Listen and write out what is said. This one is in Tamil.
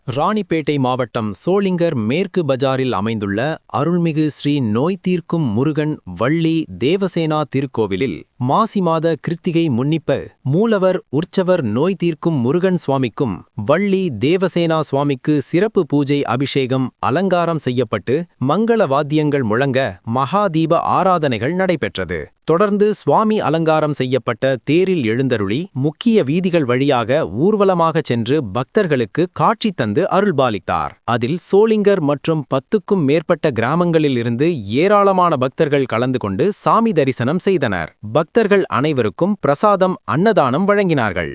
ராணிப்பேட்டை மாவட்டம் சோளிங்கர் மேற்கு பஜாரில் அமைந்துள்ள அருள்மிகு ஸ்ரீ நோய் தீர்க்கும் முருகன் வள்ளி தேவசேனா திருக்கோவிலில் மாசி மாத கிருத்திகை முன்னிப்ப மூலவர் உற்சவர் நோய் தீர்க்கும் முருகன் சுவாமிக்கும் வள்ளி தேவசேனா சுவாமிக்கு சிறப்பு பூஜை அபிஷேகம் அலங்காரம் செய்யப்பட்டு மங்கள வாத்தியங்கள் முழங்க மகாதீப ஆராதனைகள் நடைபெற்றது. தொடர்ந்து சுவாமி அலங்காரம் செய்யப்பட்ட தேரில் எழுந்தருளி முக்கிய வீதிகள் வழியாக ஊர்வலமாகச் சென்று பக்தர்களுக்கு காட்சி தந்து அருள்பாலித்தார். அதில் சோளிங்கர் மற்றும் 10க்கும் மேற்பட்ட கிராமங்களில் இருந்து ஏராளமான பக்தர்கள் கலந்து கொண்டு சாமி தரிசனம் செய்தனர். பக்தர்கள் அனைவருக்கும் பிரசாதம் அன்னதானம் வழங்கினார்கள்.